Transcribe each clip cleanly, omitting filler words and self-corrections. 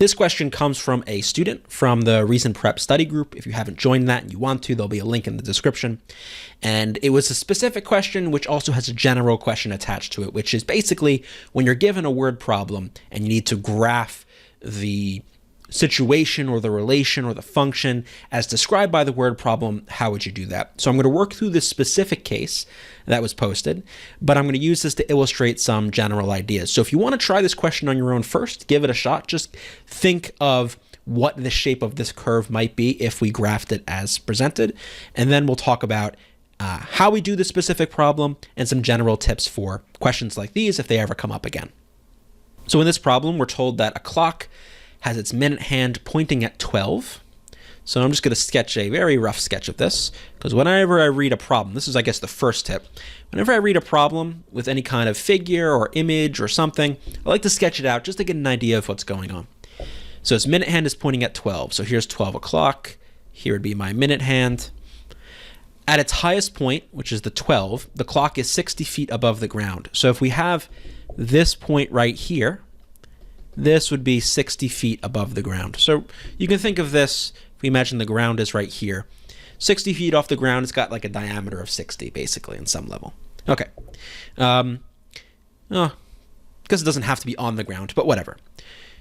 This question comes from a student from the recent prep study group. If you haven't joined that and you want to, there'll be a link in the description. And it was a specific question, which also has a general question attached to it, which is basically when you're given a word problem and you need to graph the situation or the relation or the function as described by the word problem, how would you do that? So I'm going to work through this specific case that was posted, but I'm going to use this to illustrate some general ideas. So if you want to try this question on your own first, give it a shot. Just think of what the shape of this curve might be if we graphed it as presented, and then we'll talk about how we do the specific problem and some general tips for questions like these if they ever come up again. So in this problem, we're told that a clock has its minute hand pointing at 12. So I'm just going to sketch a very rough sketch of this, because whenever I read a problem, this is, I guess, the first tip. Whenever I read a problem with any kind of figure or image or something, I like to sketch it out just to get an idea of what's going on. So its minute hand is pointing at 12. So here's 12 o'clock. Here would be my minute hand. At its highest point, which is the 12, the clock is 60 feet above the ground. So if we have this point right here, this would be 60 feet above the ground. So you can think of this, if we imagine the ground is right here, 60 feet off the ground, it's got like a diameter of 60, basically, in some level. Okay. Because it doesn't have to be on the ground, but whatever.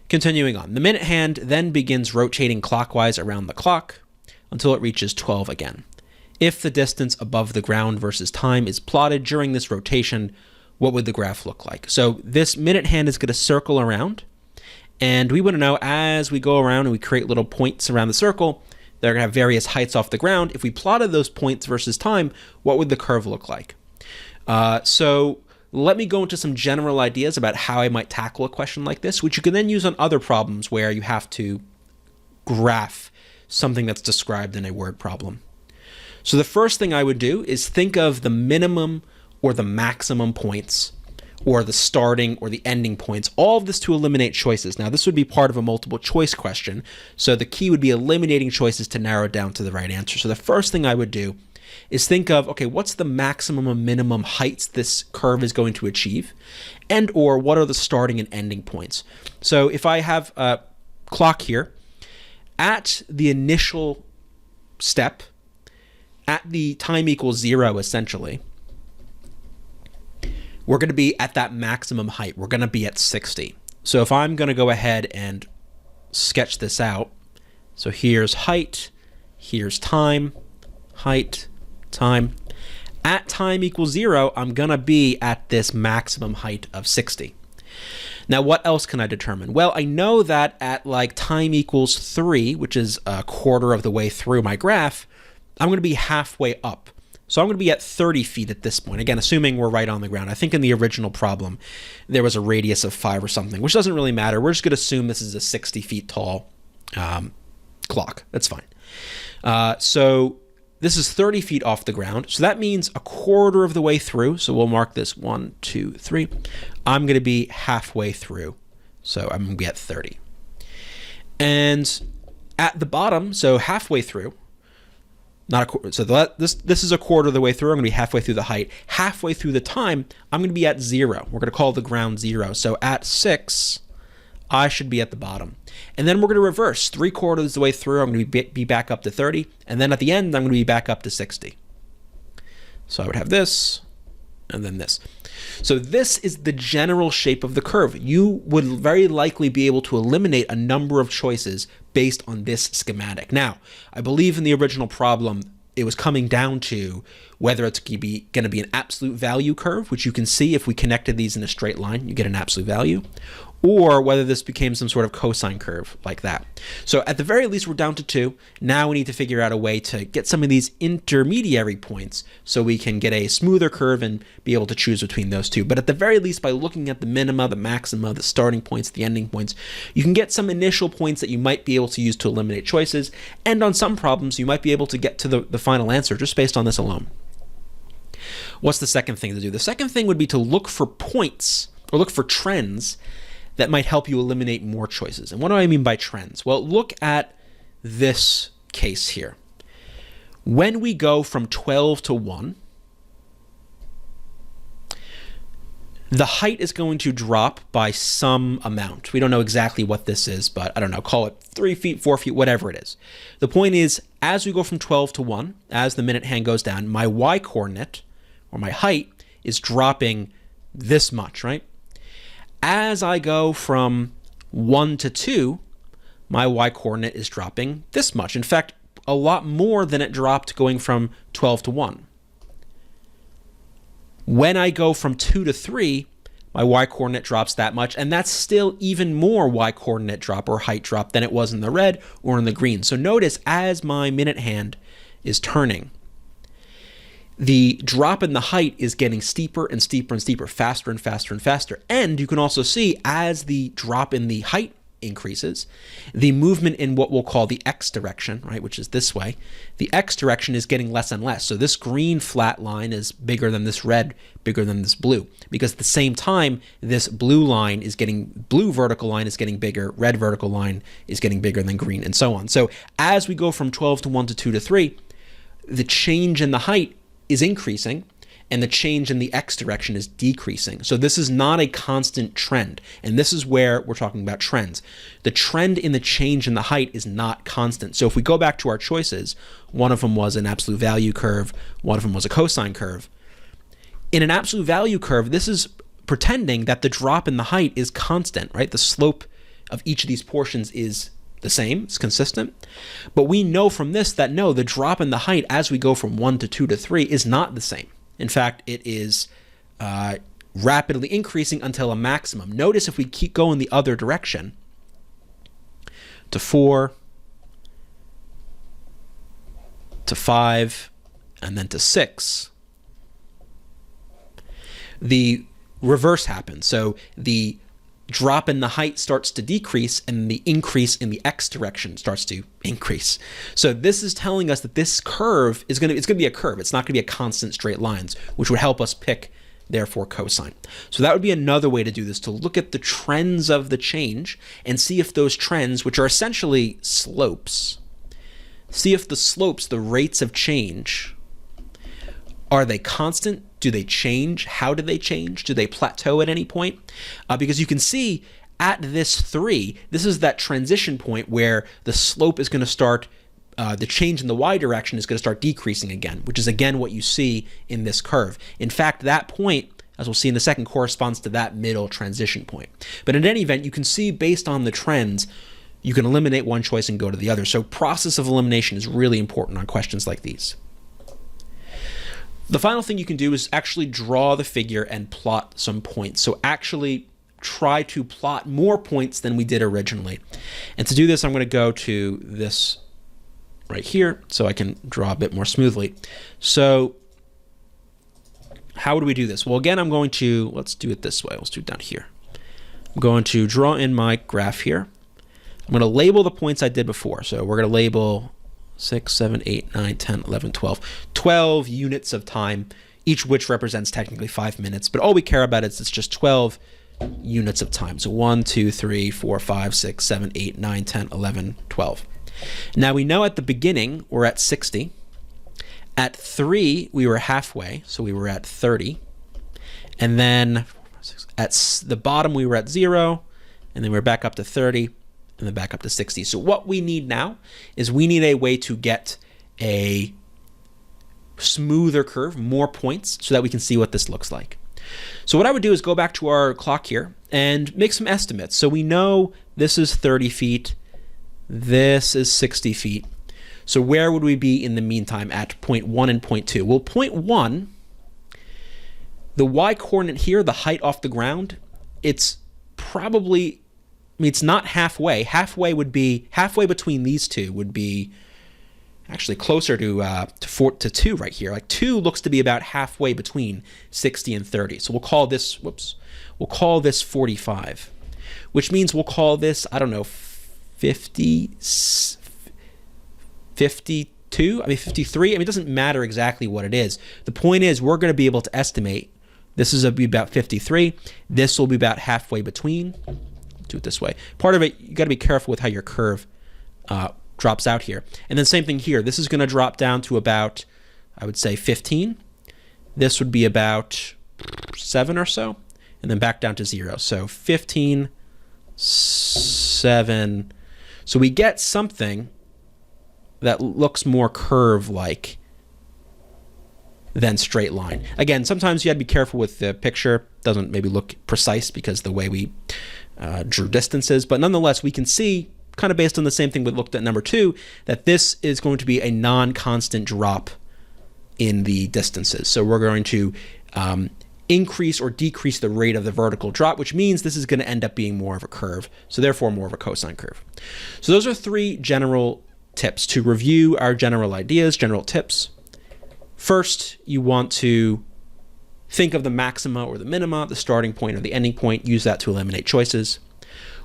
Continuing on. The minute hand then begins rotating clockwise around the clock until it reaches 12 again. If the distance above the ground versus time is plotted during this rotation, what would the graph look like? So this minute hand is going to circle around. And we want to know, as we go around and we create little points around the circle, they're going to have various heights off the ground. If we plotted those points versus time, what would the curve look like? So let me go into some general ideas about how I might tackle a question like this, which you can then use on other problems where you have to graph something that's described in a word problem. So the first thing I would do is think of the minimum or the maximum points, or the starting or the ending points, all of this to eliminate choices. Now, this would be part of a multiple choice question, so the key would be eliminating choices to narrow it down to the right answer. So the first thing I would do is think of, okay, what's the maximum and minimum heights this curve is going to achieve, and or what are the starting and ending points? So if I have a clock here, at the initial step, at the time equals 0, essentially, we're going to be at that maximum height. We're going to be at 60. So if I'm going to go ahead and sketch this out, so here's height, here's time, height, time. At time equals 0, I'm going to be at this maximum height of 60. Now, what else can I determine? Well, I know that at like time equals 3, which is a quarter of the way through my graph, I'm going to be halfway up. So I'm going to be at 30 feet at this point. Again, assuming we're right on the ground. I think in the original problem, there was a radius of 5 or something, which doesn't really matter. We're just going to assume this is a 60 feet tall clock. That's fine. So this is 30 feet off the ground. So that means a quarter of the way through. So we'll mark this 1, 2, 3. I'm going to be halfway through. So I'm going to be at 30. And at the bottom, so halfway through, not a quarter. So this is a quarter of the way through. I'm going to be halfway through the height. Halfway through the time, I'm going to be at 0. We're going to call the ground 0. So at 6, I should be at the bottom. And then we're going to reverse. 3/4 of the way through, I'm going to be back up to 30. And then at the end, I'm going to be back up to 60. So I would have this, and then this. So this is the general shape of the curve. You would very likely be able to eliminate a number of choices based on this schematic. Now, I believe in the original problem, it was coming down to whether it's going to be an absolute value curve, which you can see if we connected these in a straight line, you get an absolute value, or whether this became some sort of cosine curve like that. So at the very least, we're down to 2. Now we need to figure out a way to get some of these intermediary points so we can get a smoother curve and be able to choose between those two. But at the very least, by looking at the minima, the maxima, the starting points, the ending points, you can get some initial points that you might be able to use to eliminate choices. And on some problems, you might be able to get to the final answer just based on this alone. What's the second thing to do? The second thing would be to look for points or look for trends that might help you eliminate more choices. And what do I mean by trends? Well, look at this case here. When we go from 12 to 1, the height is going to drop by some amount. We don't know exactly what this is, but I don't know, call it 3 feet, 4 feet, whatever it is. The point is, as we go from 12 to 1, as the minute hand goes down, my y-coordinate, or my height, is dropping this much, right? As I go from 1 to 2, my y-coordinate is dropping this much. In fact, a lot more than it dropped going from 12 to 1. When I go from 2 to 3, my y-coordinate drops that much, and that's still even more y-coordinate drop or height drop than it was in the red or in the green. So notice as my minute hand is turning, the drop in the height is getting steeper and steeper and steeper, faster and faster and faster. And you can also see as the drop in the height increases, the movement in what we'll call the x direction, right, which is this way, the x direction is getting less and less. So this green flat line is bigger than this red, bigger than this blue, because at the same time, this blue vertical line is getting bigger, red vertical line is getting bigger than green, and so on. So as we go from 12 to 1 to 2 to 3, the change in the height is increasing, and the change in the x direction is decreasing. So this is not a constant trend. And this is where we're talking about trends. The trend in the change in the height is not constant. So if we go back to our choices, one of them was an absolute value curve, one of them was a cosine curve. In an absolute value curve, this is pretending that the drop in the height is constant, right? The slope of each of these portions is the same, it's consistent. But we know from this that no, the drop in the height as we go from 1 to 2 to 3 is not the same. In fact, it is rapidly increasing until a maximum. Notice if we keep going the other direction, to 4, to 5, and then to 6, the reverse happens. So the drop in the height starts to decrease, and the increase in the x direction starts to increase. So this is telling us that this curve is going to be a curve. It's not going to be a constant straight lines, which would help us pick, therefore, cosine. So that would be another way to do this, to look at the trends of the change and see if those trends, which are essentially slopes, see if the slopes, the rates of change, are they constant? Do they change? How do they change? Do they plateau at any point? Because you can see at this 3, this is that transition point where the slope is going to start, the change in the y direction is going to start decreasing again, which is again what you see in this curve. In fact, that point, as we'll see in a second, corresponds to that middle transition point. But in any event, you can see based on the trends, you can eliminate one choice and go to the other. So process of elimination is really important on questions like these. The final thing you can do is actually draw the figure and plot some points. So actually try to plot more points than we did originally. And to do this, I'm going to go to this right here so I can draw a bit more smoothly. So how would we do this? Well, again, I'm going to, let's do it this way. Let's do it down here. I'm going to draw in my graph here. I'm going to label the points I did before. So we're going to label 6, 7, 8, 9, 10, 11, 12. 12 units of time, each which represents technically 5 minutes. But all we care about is it's just 12 units of time. So 1, 2, 3, 4, 5, 6, 7, 8, 9, 10, 11, 12. Now we know at the beginning we're at 60. At 3, we were halfway, so we were at 30. And then at the bottom, we were at 0. And then we're back up to 30. And then back up to 60. So what we need now is we need a way to get a smoother curve, more points, so that we can see what this looks like. So what I would do is go back to our clock here and make some estimates. So we know this is 30 feet, this is 60 feet. So where would we be in the meantime at point 1 and point 2? Well, point 1, the y-coordinate here, the height off the ground, it's probably, I mean, it's not halfway. Halfway between these two would be actually closer to 2 right here. Like 2 looks to be about halfway between 60 and 30. So we'll call this, we'll call this 45, which means we'll call this, I don't know, 52, 53. I mean, it doesn't matter exactly what it is. The point is we're going to be able to estimate. This is about 53. This will be about halfway between. Do it this way. Part of it, you got to be careful with how your curve drops out here. And then same thing here. This is going to drop down to about, I would say, 15. This would be about 7 or so. and then back down to 0. So 15, 7. So we get something that looks more curve-like than straight line. Again, sometimes you have to be careful with the picture. Doesn't maybe look precise because the way we drew distances, but nonetheless, we can see, kind of based on the same thing we looked at number 2, that this is going to be a non-constant drop in the distances. So we're going to increase or decrease the rate of the vertical drop, which means this is going to end up being more of a curve, so therefore more of a cosine curve. So those are 3 general tips to review our general ideas, general tips. First, you want to think of the maxima or the minima, the starting point or the ending point, use that to eliminate choices.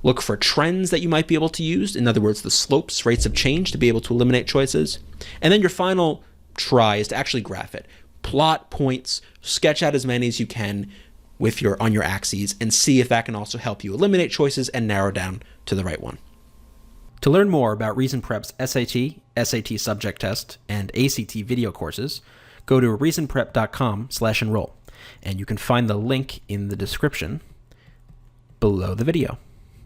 Look for trends that you might be able to use, in other words, the slopes, rates of change, to be able to eliminate choices. And then your final try is to actually graph it. Plot points, sketch out as many as you can with on your axes, and see if that can also help you eliminate choices and narrow down to the right one. To learn more about Reason Prep's SAT, SAT subject test, and ACT video courses, go to reasonprep.com/enroll, and you can find the link in the description below the video.